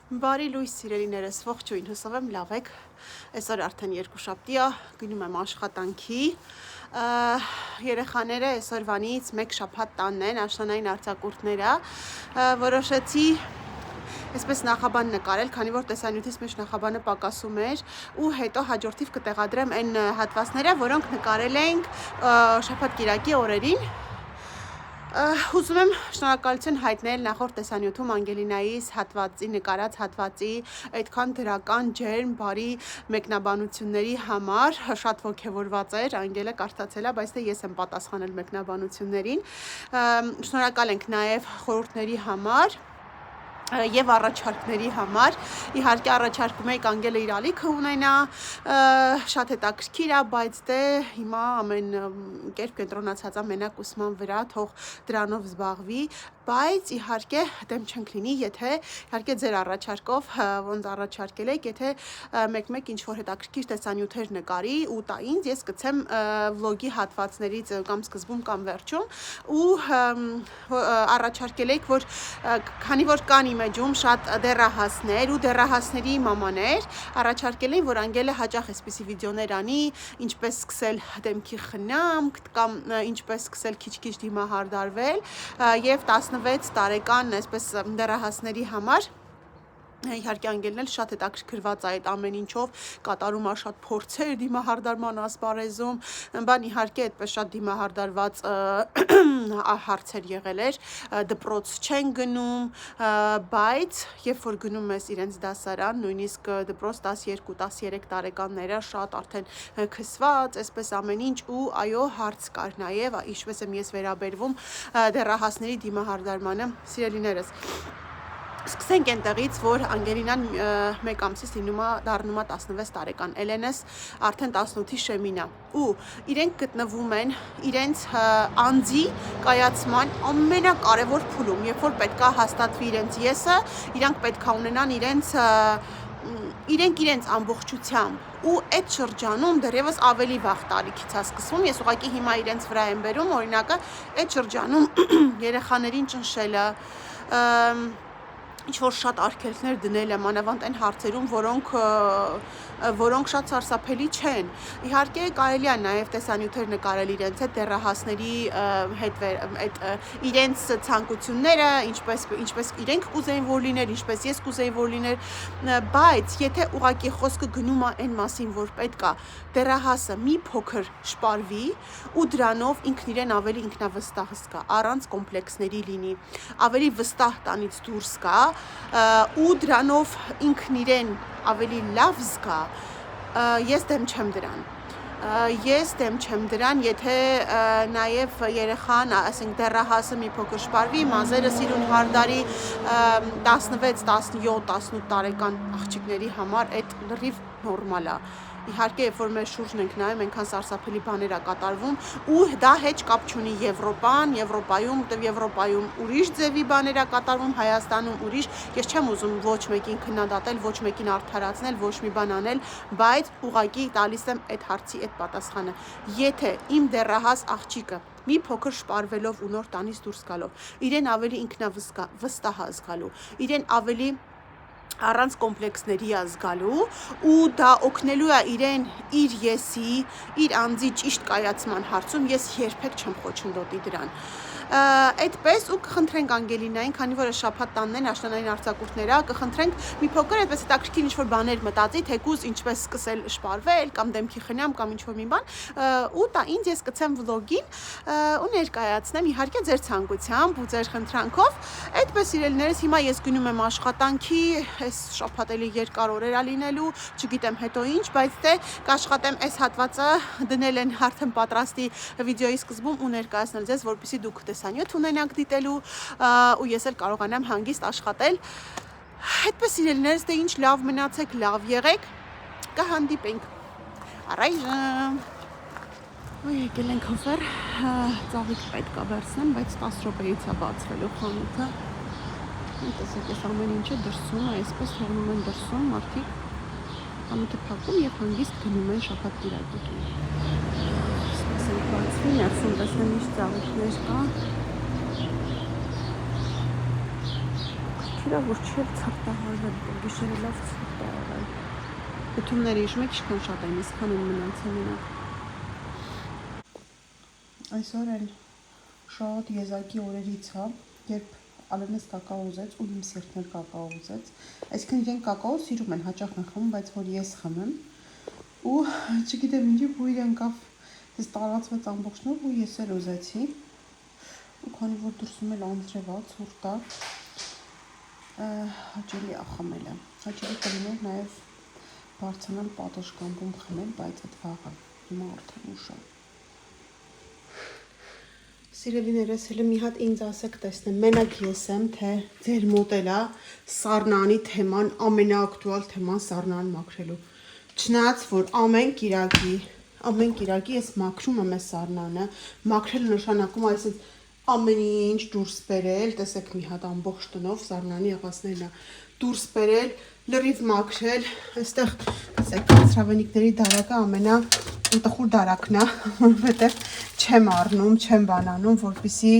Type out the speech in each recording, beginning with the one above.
Բարի լույս սիրելիներս, ողջույն, հուսով եմ լավ եք, այսօր արդեն երկուշաբթի է, գնում եմ աշխատանքի, երեխաները այսօրվանից մեկ շաբաթ տանն են, աշնանային արձակուրդներ է, որոշեցի այսպես նախաբան նկարել, քանի որ տեսանյութից մեջ նախաբանը պակասում էր ու հետո հաջորդիվ կտեղադրեմ այն հատվածները, որոնք նկարել ենք շաբաթ կիրակի օրերին Ուզում եմ շնորհակալություն հայտնել նախորդ տեսանյութում Անգելինայիս հատվածի նկարած հատվածի այդքան դրական ջերմ բարի մեկնաբանությունների համար շատ ոգևորված էր Անգելը կարդացել է, բայց թե ես եմ պատասխանել մեկնաբանություններին շնորհակալ ենք նաև խորհուրդների համար Եվ առաջարկների համար, իհարկե առաջարկում եք Անգելը իր ալիքը ունենա, շատ հետաքրքիր է, բայց դե հիմա ամեն կերպ կենտրոնացած է մենակ ուսման վրա, թող դրանով զբաղվի, բայց իհարկե դեմ չենք լինի, եթե իհարկե ձեր առաջարկով, ոնց առաջարկել եք, եթե մեկ-մեկ ինչ-որ հետաքրքիր տեսանյութեր նկարի ու տա ինձ, ես կցեմ վլոգի հատվածներից կամ սկզբում կամ վերջում ու առաջարկել եք, որ քանի որ կան իմ էջում շատ դեռահասներ ու դեռահասների մամաներ, առաջարկել են, որ Անգելը հաճախ այսպիսի վիդեոներ անի, ինչպես սկսել դեմքի խնամք կամ ինչպես սկսել քիչ-քիչ դիմահարդարվել եւ 16 տարեկան այսպես դեռահասների համար Իհարկե Անգելն էլ շատ հետաքրքրված է այդ ամեն ինչով, կատարում է շատ փորձեր դիմահարդարման ասպարեզում, բան իհարկե այդպես շատ դիմահարդարված հարցեր եղել էր, դպրոց չեն գնում, բայց երբ որ գնում ես իրենց դասարան, նույնիսկ դպրոց 12-13 տարեկանները շատ արդեն քսված, այսպես ամեն ինչ ու այո հարց կար նաև, ինչպես եմ ես վերաբերվում դեռահասների դիմահարդարմանը, սիրելիներս Սկսենք այնտեղից, որ Անգելինան մեկ ամսից դառնում է 16 տարեկան, Էլենս արդեն 18-ի շեմին է ու իրենք գտնվում են իրենց անձի կայացման ամենակարևոր փուլում, երբ որ պետք է հաստատվի իրենց եսը, իրանք պետք է ունենան իրենց ամբողջությամբ ու այդ շրջանում դեռևս ավելի վաղ տարիքից է սկսվում, ես ուղղակի հիմա իրենց վրա եմ բերում, օրինակը այդ շրջանում երեխաներին ճնշելը ինչ-որ շատ արգելքներ դնել եմ անավանդ այն հարցերում, որոնք շատ սարսափելի չեն։ Իհարկե կարելի է նաև տեսանյութեր նկարել իրենց հետ դեռահասների հետ իրենց ցանկությունները, ինչպես իրենք կուզեին որ լիներ, ինչպես ես կուզեի որ լիներ, բայց եթե ուղղակի խոսքը գնում է այն մասին, որ պետք է դեռահասը մի փոքր շպարվի ու դրանով ինքն իրեն ավելի ինքնավստահ զգա, առանց կոմպլեքսների լինի, ավելի վստահ տանից դուրս գա ու դրանով ինքն իրեն ավելի լավ զգա, ես դեմ չեմ դրան։ Ես դեմ չեմ դրան, եթե նաև երեխան, ասենք դեռահասը մի փոքր շպարվի, մազերը սիրուն հարդարի 16, 17, 18 տարեկան աղջիկների համար այդ լրիվ նորմալ է։ Իհարկե, երբ որ մեր շուրջն ենք նայում, այնքան սարսափելի բաներ է կատարվում ու դա հետ կապ չունի Եվրոպայում ուրիշ ձևի բաներ է կատարվում, Հայաստանում ուրիշ, ես չեմ ուզում ոչ մեկին քննադատել, ոչ մեկին արդարացնել, ոչ մի բան անել, բայց ուղղակի տալիս եմ այդ հարցի այդ պատասխանը։ Եթե իմ դեռահաս աղջիկը մի փոքր շպարվելով ու նոր տանից դուրս գալով, իրեն ավելի ինքնավստահ է զգալու, իրեն ավելի առանց կոմպլեքսների է զգալու ու դա օգնելու է իրեն իր եսի, իր անձի ճիշտ կայացման հարցում ես երբեք չեմ խոչընդոտի դրան։ Այդպես ու կխնդրենք Անգելինային, քանի որ շաբաթ տանն են աշնանային արձակուրդները, կխնդրենք մի փոքր այդպես հետաքրքիր ինչ-որ բաներ մտածի, թեկուզ ինչպես սկսել շպարվել կամ դեմքի խնամ կամ ինչ-որ մի բան, ու տա ինձ ես կցեմ վլոգին ու ներկայացնեմ իհարկե ձեր ցանկությամբ ու ձեր խնդրանքով։ Այդպես իրելիներս հիմա ես գնում եմ աշխատանքի, այս շաբաթելի երկար օրեր է լինելու, չգիտեմ հետո ինչ, բայց թե կաշխատեմ այս հատվածը դնել են արդեն պատրաստի վիդեոյի սկզբում ու ներկայացնել ձեզ, որպեսզի դուք տեսանյութ ունենաք դիտելու ու ես էլ կարողանամ հանգիստ աշխատել։ Այդպես իրելիներս դե ինչ լավ մնացեք, լավ եղեք, կհանդիպենք։ Առայժմ եկել ենք հոֆեր, ծաղիկ պետք է վերցնեմ, բայց 10 րոպեից է բացվելու խանութը։ Տեսեք, ես ամեն ինչը դրսում, այսպես թողնում են դրսում, մարդիկ խանութը փակում եւ հանգիստ գնում են շաբաթ կիրակի տուն։ Այսպես բացվի, ներսում տեսնեմ ինչ ծաղիկներ կա։ իրա որ չի էլ ցրտահարվել, գիշերը լավ ցրտահարվել։ Բթումները հիշում եք ինչքան շատ են, այսքան են մնացել մենակ։ Այսօր էլ շատ եզակի օրերից է, երբ Ալենս կակաո ուզեց ու իմ սիրտն էլ կակաո ուզեց։ Այսինքն իրենք կակաո սիրում են, հաճախ են խմում, բայց որ ես խմեմ ու չգիտեմ ինչի ու իրեն կավ ես տարածվեց ամբողջ նոր ու ես էլ ուզեցի։ Ու քանի որ դրսում էլ անձրև է, ցուրտ է, հաճելի է խմելը։ Հաճելի կլիներ նաև բարձրանալ պատշգամբում խմել, բայց այդ վաղը հիմա արդեն ուշ է։ Սիրելիներս, հələ մի հատ ինձ ասեք տեսնեմ, մենակ ես եմ, թե ձեր մոտ էլ է սառնանի թեման, ամենաակտուալ թեման սառնան մաքրելու։ Չնայած որ ամեն կիրակի ես մաքրում եմ այս սառնանը, մաքրել նշանակում այսինքն ամեն ինչ դուրս բերել, տեսեք մի հատ ամբողջ տնով սառնանի եղածներն է դուրս բերել, լրիվ մաքրել, այստեղ տեսեք կանցրավենիքների դարակը ամենատխուր դարակն է, որովհետև չեմ առնում, չեմ բանանում, որպեսզի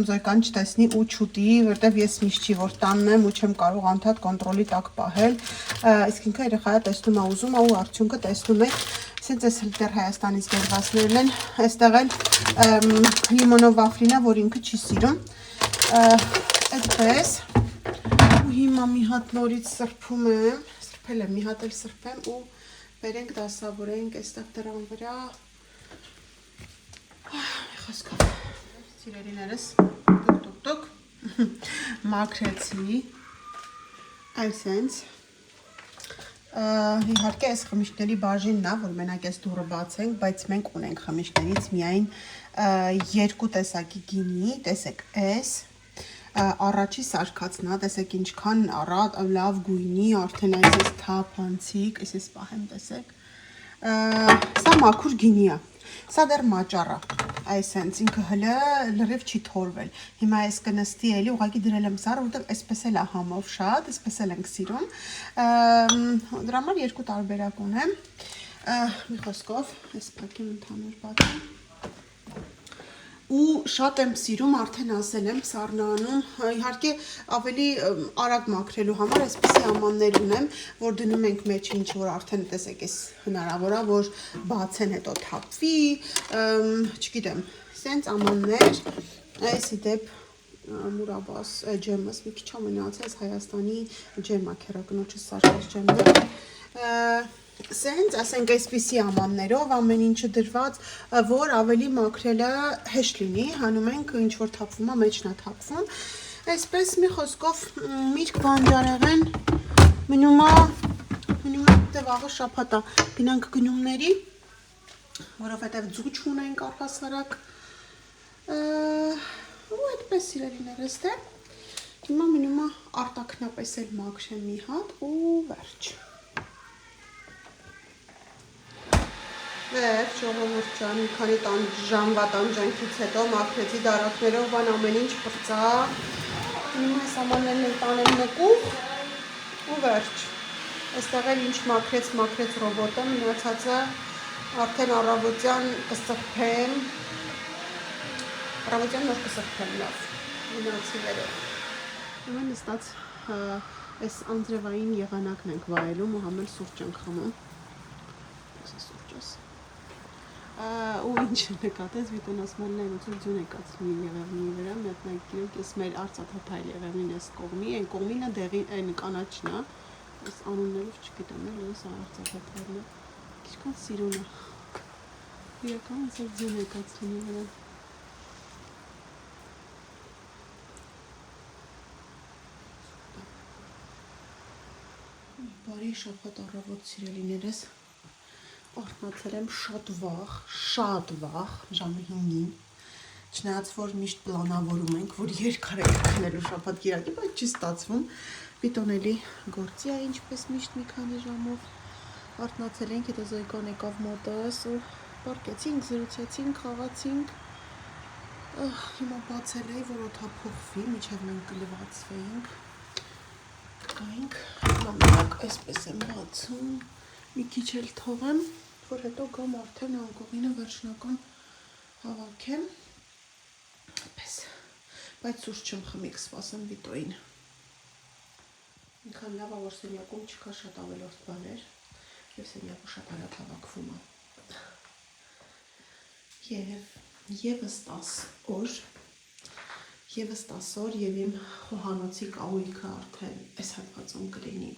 Զոյկան չտեսնի ու չուտի, որովհետև ես միշտ չի որ տանն եմ ու չեմ կարող անդադ կոնտրոլի տակ պահել, իսկ ինքը երեխայը տեսնում է ուզում է ու արդյունքը տեսնում է, ասենց այս դեռ Հայաստանից բերվածներն են, այստեղ էլ լիմոնով վաֆլինա, որ ինքը չի սիրում, այդպես ու հիմա մի հատ նորից սրբում եմ, սրբել եմ, մի հատ էլ սրբեմ ու բերենք դասավորենք այստեղ դրան վրա, խոսքով, սիրելիներս, տուկ, մաքրեցի, այսենց, իհարկե այս խմիչքների բաժինն է, որ մենակ այս դուռը բացենք, բայց մենք ունենք խմիչքներից միայն 2 տեսակի գինի, տեսեք այս, առաջի սարքածն է, տեսեք ինչքան լավ գույնի, արդեն այս թափանցիկ, այս պահեմ տեսեք, սա մաքուր գինի է, սա դեռ մաճառ է, այսենց ինքը հլը լրիվ չի թորվել, հիմա այս կնստի էլի, ուղղակի դրել եմ սառը, որտեղ այսպես էլ է համով շատ, այսպես էլ ենք սիրում, դրա համար 2 տարբերակ ունեմ, մի խոսքով, այս փակեմ ընդհանուր բացեմ, ու շատ եմ սիրում, արդեն ասել եմ, սառնանում, իհարկե ավելի արագ մաքրելու համար այսպիսի ամաններ ունեմ, որ դնում ենք մեջ ինչ որ արդեն տեսեք էս հնարավոր է, որ բացեն հետո թափվի, չգիտեմ, սենց ամաններ, այսի դեպ մուրաբաս ջեմս, մի քիչ ամենացած Հայաստանի ջեմա, քերակնոջս սարքած ջեմը, սենց, ասենք այսպիսի ամաններով, ամեն ինչը դրված, որ ավելի մաքրելը հեշտ լինի, հանում ենք, ինչ որ թափվում է, մեջն է թափվում, այսպես մի խոսքով միրգ բանջարեղեն մնում է վաղը շաբաթ է, գնանք գնումների, որովհետև ձու չունենք առհասարակ, ու այդպես սիրելիներս թե, հիմա մնում է արտակնապես էլ մաքրեմ մի հատ ու վերջ։ Վերջ, ժողովուրդ ջան, մի քանի ժամվա տանջանքից հետո մաքրեցի դարակներով, բան ամեն ինչ պրծա, հիմա այս ամաններն էլ տանեմ նկուղ ու վերջ։ Այստեղ էլ ինչ մաքրեց ռոբոտը, մնացածը արդեն առավոտյան կսրբեմ, նոր կսրբեմ, լավ, մնացի վերև։ Հիմա նստած այս անձրևային եղանակն ենք վայելում ու համել սուրճ ենք խմում, ու ինչ նկատեց վիտոնասմանն այն ոցով ձյուն եկած լինի եղևնի վրա, մի հատ նայք ես մեր արծաթաթայլ եղևնին ես կողմի, այն կողմինը այն կանաչն է, այս անուններով չգիտեմ էլ, ես արծաթաթայլն է, ինչքան սիրուն է, իրական ոնց ձյուն եկած լինի վրա։ Բարի շաբաթ առավոտ սիրելիներս, արթնացել եմ շատ վաղ, ժամը 5-ին, չնայած որ միշտ պլանավորում ենք, որ երկար ենք քնելու շաբաթ կիրակի, բայց չի ստացվում, Վիտոնելի գործի է ինչպես միշտ մի քանի ժամով, արթնացել ենք, հետո Զոյկան եկավ մոտս ու պարկեցինք, զրուցեցինք, խաղացինք, հիմա բացել էի, որ օդափոխվի, մինչև մենք կլվացվեինք, գայինք, մամենակ այսպես եմ բացում, մի քիչ էլ թողեմ, որ հետո գամ արդեն անկողինը վերջնական հավաքեմ, բայց սուրճ չեմ խմի, կսպասեմ Վիտոյին։ Ինքան լավ է, որ սենյակում չկա շատ ավելորդ բաներ և սենյակը շատ արագ հավաքվում է։ Եվս 10 օր և իմ խոհանոցի կահույքը արդեն այս հատվածում կլինի։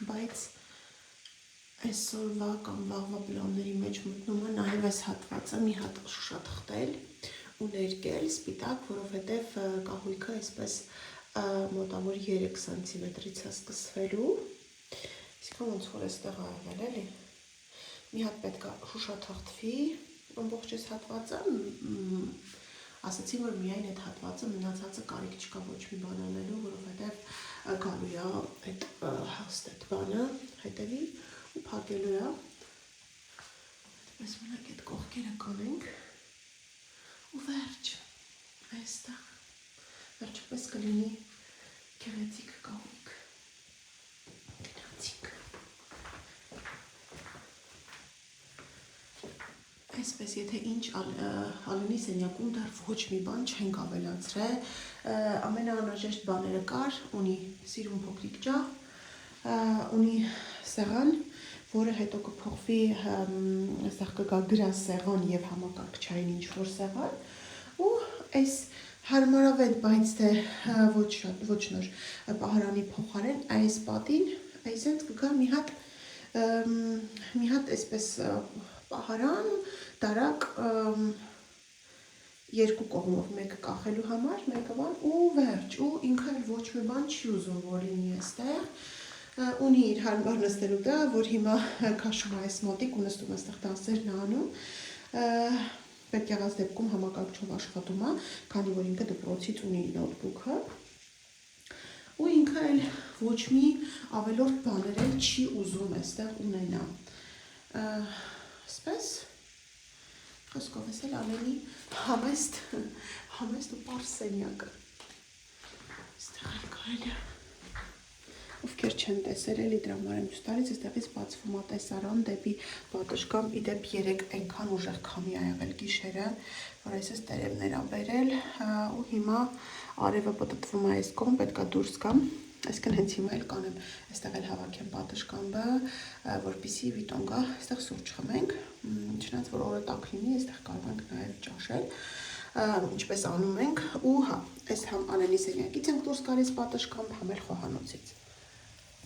Բայց այսօրվա կամ վաղվա պլանների մեջ մտնում է նաև այս հատվածը մի հատ շուշաթղթել ու ներկել սպիտակ, որովհետև կահույքը այսպես մոտավոր 3 սանտիմետրից է սկսվելու, իսկան ոնց որ այստեղ ա եղել էլի, մի հատ պետք է շուշաթղթվի ամբողջ այս հատվածը, ասացի, որ միայն այդ հատվածը մնացածը կարիք չկա ոչ մի բան անելու, որովհետև գալու է այդ հաստ այդ բանը հետևի ու փակելու է, այդպես մնակ այդ կողքերը կանենք ու վերջ, այստեղ վերջապես կլինի գեղեցիկ կահույք, գնացինք։ Այսպես, եթե ինչ Ալենի սենյակում դեռ ոչ մի բան չենք ավելացրել, ամենաանհրաժեշտ բաները կար, ունի սիրուն փոքրիկ ջահ, ունի սեղան, որը հետո կփոխվի, այստեղ կգա գրազ սեղան և համակարգչային ինչ-որ սեղան, ու այս հարմարավետ, բայց թե ոչ նոր պահարանի փոխարեն այս պատին, այսենց կգա մի հատ այսպես պահարան, դարակ, երկու կողմով, մեկը կախելու համար, մեկը բան ու վերջ, ու ինքը ոչ մի բան չի ուզում, որ լինի այստեղ, ունի իր հարմար նստելու տեղ, որ հիմա քաշում է այս մոտիկ ու նստում այստեղ դասերն է անում, պետք եղած դեպքում համակարգչով աշխատում է, քանի որ ինքը դպրոցից ունի նոթբուքը, ու ինքը էլ ոչ մի ավելորդ բաներ էլ չի ուզում այստեղ ունենա, ասպես, խոսքով ես էլ Ալենի համեստ ու պարզ սենյակը, այստեղ էլ կարելի է, ովքեր չեն տեսել էլի դրա համար եմ ցույց տալիս, այստեղից բացվում է տեսարան դեպի պատշգամբ, իդեպ 3 այնքան ուժեղ քամի ա եղել գիշերը, որ այսպես տերևներ ա բերել, ու հիմա արևը պտտվում է այս կողմ, պետք է դուրս գամ, այսինքն հենց հիմա էլ կանեմ, այստեղ էլ հավաքեմ պատշգամբը, որպեսզի վիտոն գա, այստեղ սուրճ խմենք, չնայած որ օրը տաք լինի, այստեղ կարող ենք նաև ճաշել, ինչպես անում ենք, ու հա, այս համ Ալենի սենյակից ենք դուրս գալիս պատշգամբ, համ էլ խոհանոցից։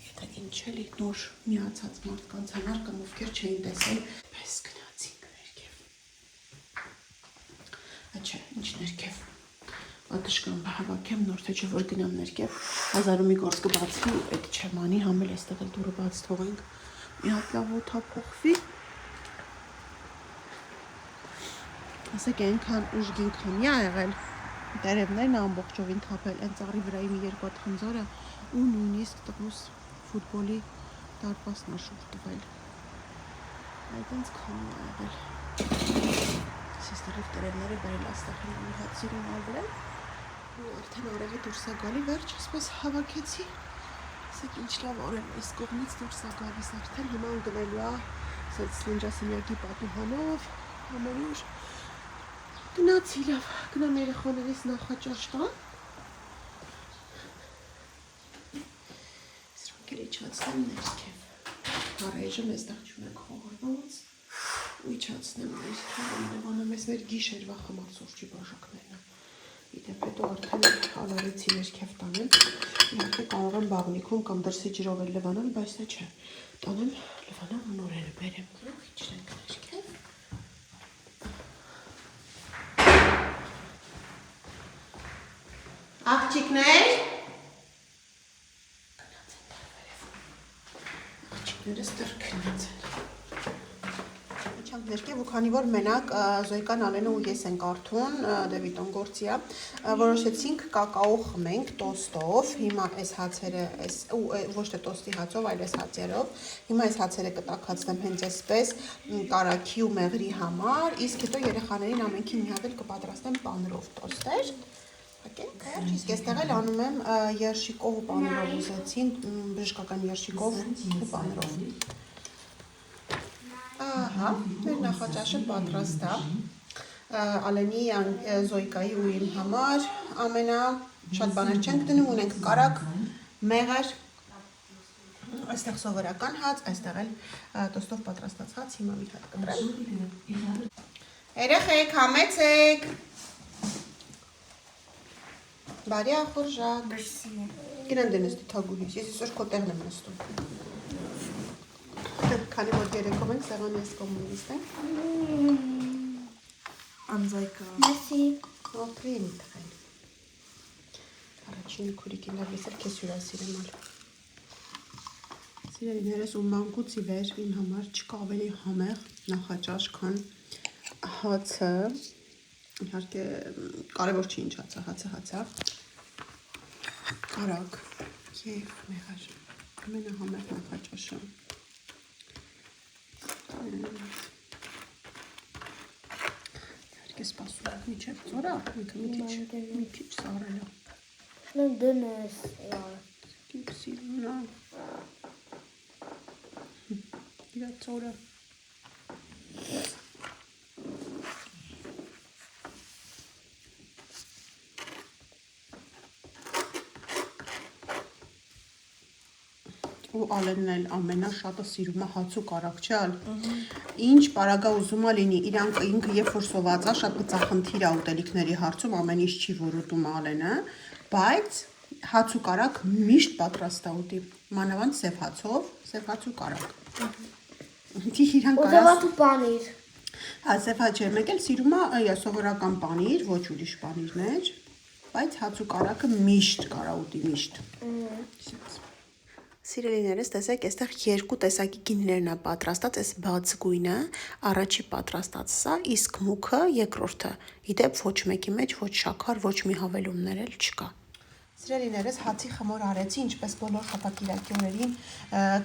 Եթե ինչ էլի նոր միացած մարդկանց համար կամ ովքեր չէին տեսել, պես գնացինք ներքև։ Չէ, ինչ ներքև։ Պատշգամբը հավաքեմ, նոր թե չէ որ գնամ ներքև, 1000-ու մի գործ կբացվի, այդ չեմ անի, համ էլ այստեղ էլ դուրը բաց թողենք, մի հատ լավ օդափոխվի։ Ասեք այնքան ուժգին քամի ա եղել, տերևներն ամբողջովին թափել, այն ծառի վրայի մի 2 հատ խնձորը ու նույնիսկ տղուս ֆուտբոլի դարպասն ա շուռ տվել։ Այդպես քամի ա եղել։ Այստեղով տերևները բերել աստեղ մի հատ սիրուն ալվել ու արդեն արևը դուրս ա գալի, վերջ ասպես հավաքեցի, ասեք ինչ լավ արև այս կողմից դուրս ա գալիս արդեն, հիմա ընկնելու ա սենց ննջասենյակի պատուհանով, ամեն ինչ, գնացի լավ, գնամ երեխաներիս նախաճաշ տան, սրանք էլ իջացնեմ ներքև, առայժմ այստեղ չունենք խողորված, ու իջացնեմ ներքև, Լևոնը մեզ մեր գիշերվա խմած սուրճի բաժակներն է, իդեպ հետո արդեն ալարեցի ներքև տանեմ, իհարկե կարող եմ բաղնիքում կամ դրսի ջրով էլ լվանալ, բայց դա չէ, տանեմ լվանամ ու նորերը բերեմ, իջնենք ներքև, աղջիկներ, գնաց են դար վերևում, աղջիկներս դեռ քնած են, իջանք ներքև ու քանի որ մենակ Զոյկան, Ալենը ու ես ենք արթուն, Դևիտոն գործի է, որոշեցինք կակաո խմենք տոստով, հիմա այս հացերը, ոչ թե տոստի հացով, այլ այս հացերով, հիմա այս հացերը կտաքացնեմ հենց այսպես կարագի ու մեղրի համար, իսկ հետո երեխաներին ամենքին մի հատ էլ կպատրաստեմ պանրով տոստեր, իսկ այստեղ էլ անում եմ երշիկով ու պանրով ուզեցին, բժշկական երշիկով ու պանրով։ Ահա, մեր նախաճաշը պատրաստ է, Ալենի, Զոյկայի ու իմ համար, Շատ բաներ չենք դնում, ունենք կարակ, մեղր, այստեղ սովորական հաց, այստեղ էլ տոստով պատրաստած հաց, հիմա մի հատ կտրեմ։ Երեխեք, համեցեք։ Բարի ախորժակ։ Գնան դենես դիթագուհիս, ես այսօր քո տեղն եմ նստում։ Քանի որ երեքով ենք, սեղանի ես կողմում նստենք։ Անձայկա։ Մեսի։ Ողջույն տղեն։ Առաջին քուրիկին լավ ես էլ քեզ հյուրասիրեմ ալ։ Սիրելիներս ու մանկուց ի վեր իմ համար չկա ավելի համեղ նախաճաշ, քան հացը։ Իհարկե կարևոր չի ինչ հացը, հացը։ Կարակ եւ մեղր։ Ամենահամեղ նախաճաշը։ Իհարկե սպասում եմ միջև ծորա, ինքը մի քիչ սառել է։ Նույն դնես, Սիրունա։ Իրա ծորը։ Ու Ալենն էլ ամենաշատը սիրում է հաց ու կարակ, չէ՞ ալ։ Ինչ պարագա ուզում է լինի, ինքը երբ որ սոված է, շատ գծախնդիր է ուտելիքների հարցում, ամեն ինչ չի որ ուտում Ալենը, բայց հաց ու կարակ միշտ պատրաստ է ուտի, մանավանդ սև հացով, սև հաց ու կարակ։ Իրան կարաս։ Ուզեվատ ու պանիր։ Հա, սև հաց մեկ էլ սիրում է սովորական պանիր, ոչ ուրիշ պանիրներ, բայց հաց ու կարակը միշտ կարա ուտի, միշտ։ Սիրելիներս, տեսեք, այստեղ երկու տեսակի գինիներն է պատրաստած, այս բաց գույնը, առաջի պատրաստած սա, իսկ մուկը երկրորդը։ Իդեպ ոչ մեկի մեջ ոչ շաքար, ոչ մի հավելումներ էլ չկա։ Սիրելիներս, հացի խմոր արեցի, ինչպես բոլոր շաբաթ-կիրակի օրերին,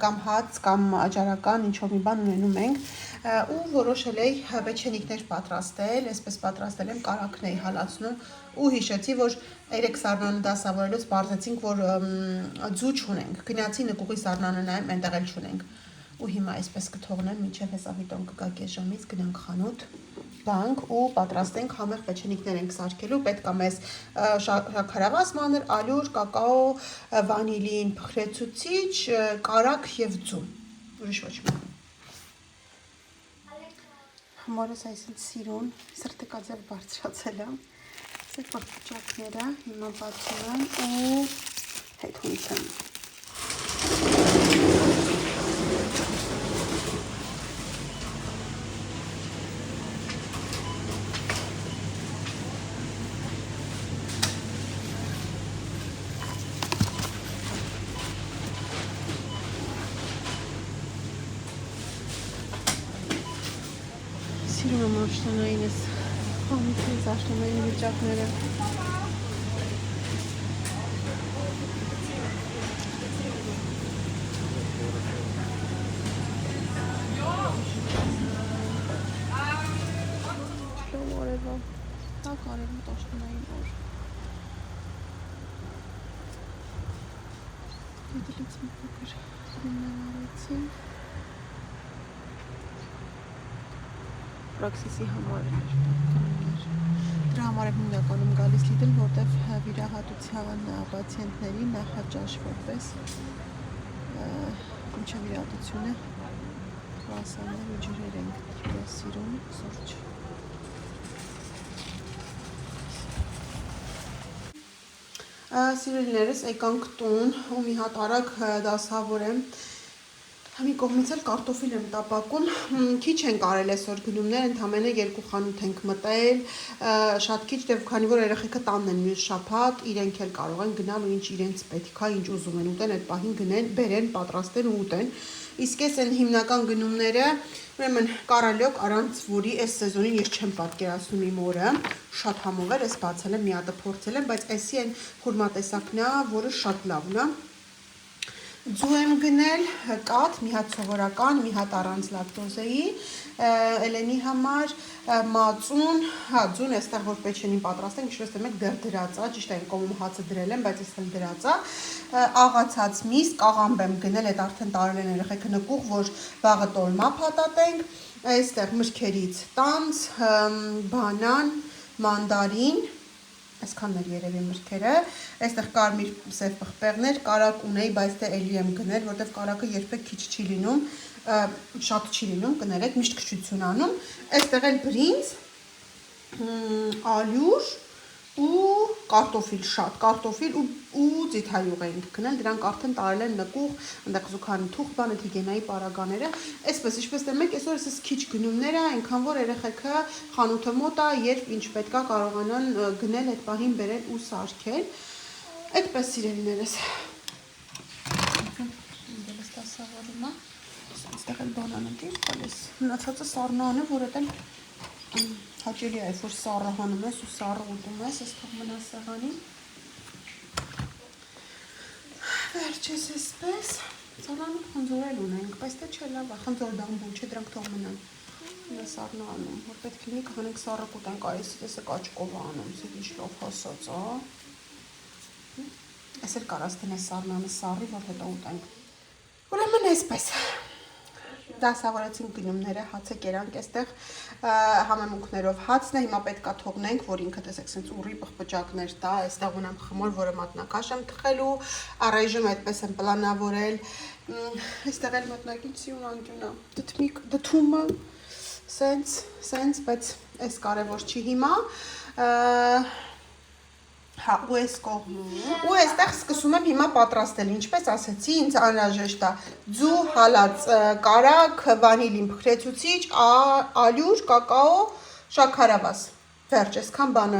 կամ հաց, կամ աջարական, ինչ-որ մի բան ունենում ենք, ու որոշել էի պեչենիկներ պատրաստել, այսպես պատրաստել եմ, կարակն էի հալացնում, ու հիշեցի, որ 3 սառնանը դասավորելուց բարձեցինք, որ ձու չունենք, գնացի նկուղի սառնանը նայեմ, այնտեղ էլ չունենք, ու հիմա այսպես կթողնեմ, մինչև հեսա վիտոն կգա կես ժամից, գնանք խանութ, գանք ու պատրաստենք համեղ պեչենիկներ ենք սարքելու, պետք է մեզ շաքարավազ մանր, ալյուր, կակաո, վանիլին, փխրեցուցիչ, կարակ եւ ձու, ուրիշ ոչ մի։ Համարս այսինչ սիրուն, սրտը կաձև բարձրացել է, սեք պրտուճակները, հիմա բացում եմ ու հետ հունցեմ։ Սիրում եմ աշտանային ես խանութից աշտանային վիճակները։ Շոմ օրևա, դա կարևոտ աշտանային օր։ Դիդլից մի փոքր խումներ արեցի։ Պրոքսիսի համար էր պատկաններ։ Դրա համար եմ հիմնականում գալիս Lidl, որտեվ վիրահատության պացիենտների նախաճաշ որպես ինչը վիրահատությունը կրուասաններ ու ջրեր ենք սիրում, սուրճ։ Սիրելիներս, եկանք տուն ու մի հատ արագ դասավորեմ։ Մի կողմից էլ կարտոֆիլ եմ տապակում, քիչ ենք արել այսօր գնումներ, ընդամենը 2 խանութ ենք մտել, շատ քիչ, դեպ քանի որ երեխեքը տանն են մյուս շաբաթ, իրենք էլ կարող են գնալ ու ինչ իրենց պետք է, ինչ ուզում են ուտեն, այդ պահին գնեն, բերեն, պատրաստեն ու ուտեն։ Իսկ այս են հիմնական գնումները, ուրեմն կարալյոկ առանց որի այս սեզոնին ես չեմ պատկերացնում իմ օրը, շատ համով էր, ես բացել եմ, մի հատը փորձել եմ, բայց այսի այն խուրմա տեսակն է, որը շատ լավն է։ Ձու եմ գնել, կաթ, մի հատ սովորական, մի հատ առանց լակտոզեի, Էլենի համար մածուն, հա, ձուն այստեղ որ պեչենին պատրաստենք, ինչպես դեմ եք դեռ դրած է, ճիշտ է այն կողմում հացը դրել եմ, բայց ես էլ դրած է, աղացած միս, կաղամբ եմ գնել, այդ արդեն տարել են երեխեքը նկուղ, որ վաղը տոլմա փաթաթենք, այստեղ մրգերից տանձ, բանան, մանդարին, Այսքանն էր երևի մրգերը, այստեղ կարմիր սև պղպեղներ, կարակ ունեի, բայց դե էլի եմ գնել, որտեվ կարակը երբեք քիչ չի լինում, շատ չի լինում, կներեք, միշտ քչություն անում, այստեղ էլ բրինձ, ալյուր ու կարտոֆիլ շատ, կարտոֆիլ ու ձիթայուղ էինք գնել, դրանք արդեն տարել են նկուղ, այնտեղ զուգանի թուղթ բանը, հիգիենայի պարագաները, այսպես, ինչպես դեմ եք, այսօր էս քիչ գնումներ է, այնքան որ երեխեքը խանութը մոտ է, երբ ինչ պետքա կարողանան գնել այդ պահին բերել ու սարքել, այդպես սիրելիներս, դելս դասավորում է, այստեղ էլ բանանը դիր կալես, մնացածը սառնանը, որ էտ էլ հաճելի է, որ սառը հանում ես ու սառը ուտում ես, ես թող մնա սեղանին, վերջես էսպես, սալանում խնձորել ունենք, բայց թե չէ լավ է, խնձոր դամբուն չէ, դրանք թող մնան, նա սառնը անում, որ պետք լինի կհանենք սառը կուտենք, այս տեսը կաճկով է անում, սետ ինչ լով հասած, ես էլ կարաս տնես սառնանը սառի, որ հետո ուտենք, ուրեմն էսպես, դասավորեցինք գնումները, հացը կերանք այստեղ համեմունքներով հացն է, հիմա պետքա թողնենք, որ ինքը տեսեք սենց ուռի պղպջակներ տա, այստեղ ունեմ խմոր, որը մատնակաշ եմ թխելու, առայժմ այդպես եմ պլանավորել, այստեղ էլ մատնագին սիուն անկյուն է, դթումը, սենց, բայց այս կարևոր չի հիմա, հա, ու այս կողմում, ու այստեղ սկսում եմ հիմա պատրաստել, ինչպես ասեցի, ինձ անհրաժեշտ է ձու, հալած կարակ, վանիլին փխրեցուցիչ, ալյուր, կակաո, շաքարավազ, վերջ, այսքան բանը,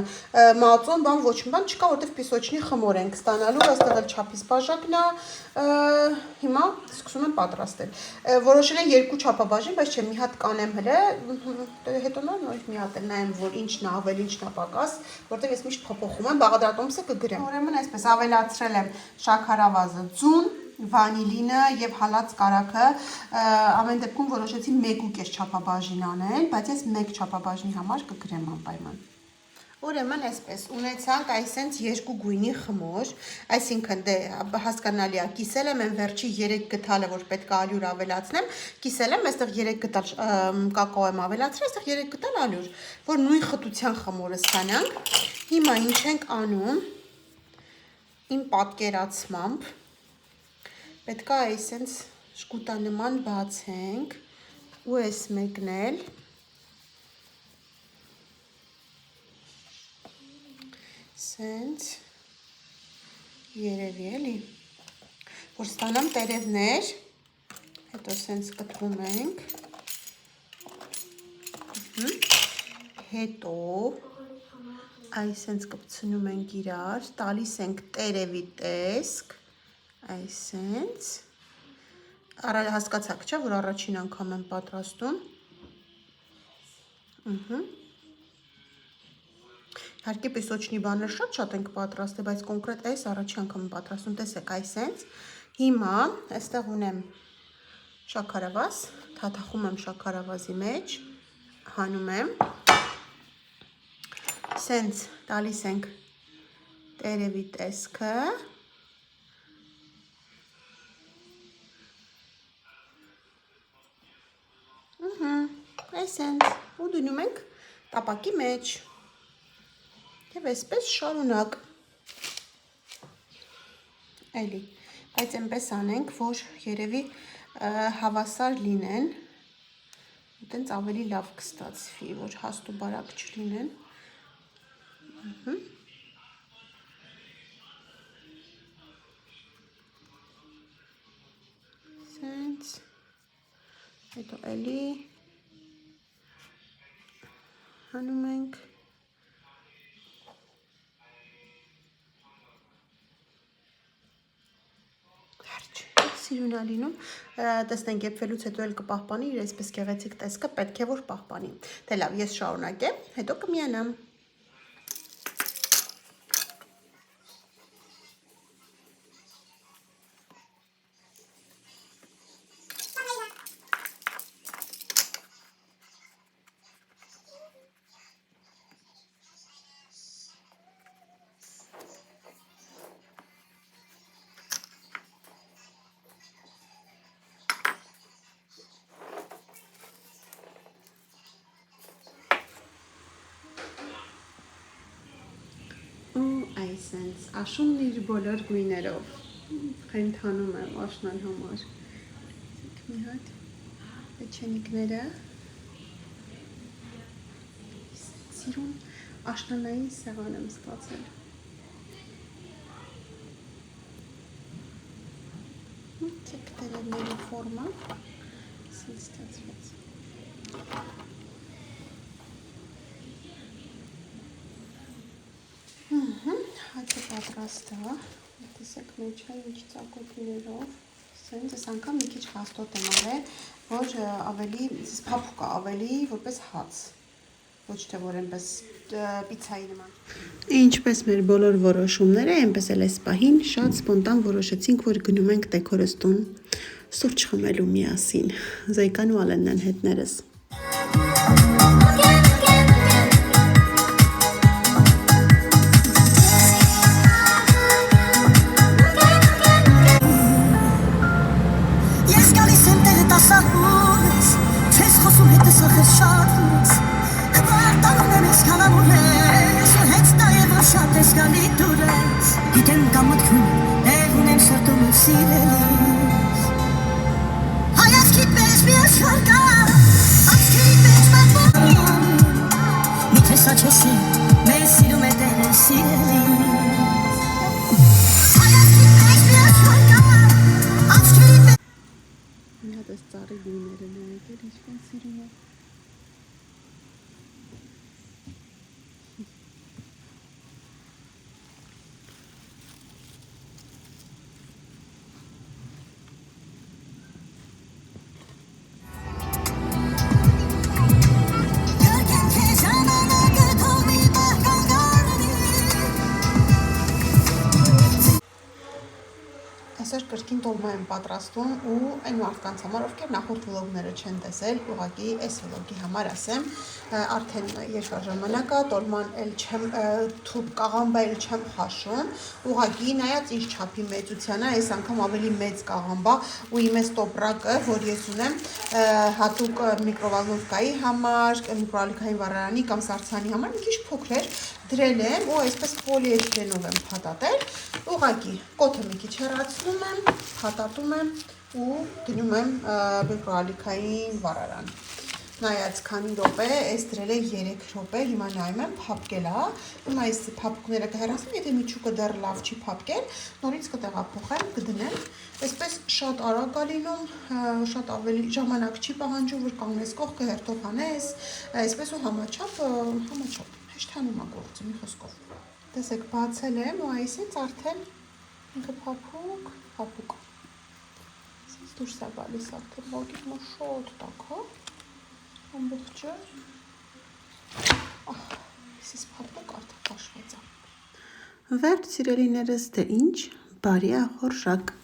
մածոն, բան, ոչ մի բան չկա, որտև պիսոչնի խմոր ենք ստանալու, այստեղ էլ չափից բաժակն է, հիմա սկսում եմ պատրաստել, որոշել եմ երկու չափաբաժին, բայց չէ, մի հատ կանեմ հլը, հետո նոր մի հատ էլ նայեմ, որ ինչն է ավել, ինչն է պակաս, որտև ես միշտ փոփոխում եմ, բաղադրատոմսը կգրեմ, ուրեմն այսպես ավելացրել եմ շաքարավազը, ձուն, վանիլինը եւ հալած կարակը, ամեն դեպքում որոշեցի 1.5 չափաբաժին անել, բայց ես 1 չափաբաժնի համար կգրեմ անպայման։ Ուրեմն այսպես ունեցանք այսենց երկու գույնի խմոր, այսինքն դե հասկանալի է, կիսել եմ այն վերջի 3 գդալը, որ պետք է ալյուր ավելացնեմ, կիսել եմ, այստեղ 3 գդալ կակաո եմ ավելացրել, այստեղ 3 գդալ ալյուր, որ նույն խտության խմորը ստանանք։ Հիմա ինչ ենք անում, իմ պատկերացմամբ, պետք է այսենց շկուտանման բացենք ու այս մեկն էլ սենց երևի էլի, որ ստանամ տերևներ, հետո սենց կտրում ենք, հետո այսենց կպցնում ենք իրար, տալիս ենք տերևի տեսք, այսենց, հասկացաք չէ, որ առաջին անգամ եմ պատրաստում, Հարկե պիսոչնի բաներ շատ ենք պատրաստել, բայց կոնկրետ այս առաջի անգամ եմ պատրաստում, տեսեք այսենց, հիմա այստեղ ունեմ շաքարավազ, թաթախում եմ շաքարավազի մեջ, հանում եմ, սենց տալիս ենք տերևի տեսքը, այսենց, ու դնում ենք տապակի մեջ, և այսպես շարունակ, էլի, բայց այնպես անենք, որ երևի հավասար լինեն, այտենց ավելի լավ կստացվի, որ հաստ ու բարակ չլինեն, սենց, հետո էլի, հանում ենք, սիրուն է լինում, տեսնենք եփվելուց հետո էլ կպահպանի իր այսպես գեղեցիկ տեսքը, պետք է որ պահպանի, դե լավ, ես շարունակեմ, հետո կմիանամ։ աշունն իր բոլոր գույներով։ Խենթանում եմ աշնան համար։ Մի հատ պեչենիկները։ Սիրուն աշնանային սեղան եմ ստացել։ Տերևների ֆորմա ստացվեց։ Հացը պատրաստ է, տեսեք մեջը ինչ ծակոտներով, սենց ես անգամ մի քիչ հաստոտ եմ արել, որ ավելի, փափուկ է ավելի որպես հաց, ոչ թե որ այնպես պիցայի նման։ Ինչպես մեր բոլոր որոշումները, այնպես էլ այս պահին շատ սպոնտան որոշեցինք, որ գնում ենք Տեքորստուն սուրճ խմելու միասին, Զեյկան ու Ալեննեն հետներս։ Մի հատ այս ծառի գույները նայեք, ինչքան սիրուն է։ Այսօր կրկին տոլմա եմ պատրաստում ու այն մարդկանց համար, ովքեր նախորդ վլոգները չեն տեսել, ուղղակի այս վլոգի համար ասեմ, արդեն երկար ժամանակ է, տոլման էլ չեմ, կաղամբը էլ չեմ խաշում, ուղղակի նայած ինչ չափի մեծության է, այս անգամ ավելի մեծ կաղամբա ու իմ այս տոպրակը, որ ես ունեմ հատուկ միկրովալնովկայի համար, միկրոալիքային վառարանի կամ սառցանի համար մի քիչ փոքր էր, դրել եմ ու այսպես պոլիէթիլենով եմ փաթաթել, ուղղակի կոթը մի քիչ հեռացնում եմ, փաթաթում եմ ու դնում եմ միկրոալիքային վառարան։ Նայած քանի րոպե, այս դրել է 3 րոպե, հիմա նայում եմ, փափկել է, հիմա այս փափուկները կհեռացնեմ, եթե միջուկը դեռ լավ չի փափկել, նորից կտեղափոխեմ, կդնեմ, այսպես շատ արագ է լինում, շատ ավելի ժամանակ չի պահանջում, որ կանգնես կողքը հերթով հանես, այսպես ու համաչափ, հեշտանում է գործը, մի խոսքով։ Տեսեք, բացել եմ ու այսից արդեն ինքը փափուկ, ասենց դուրս է գալիս արդեն, ոգի մո շոտ տակ, հա, ամբողջը, այսից փափուկ արդեն կաշվեց է։ Վերջ սիրելիներս, դե ինչ, բարի ախորժակ։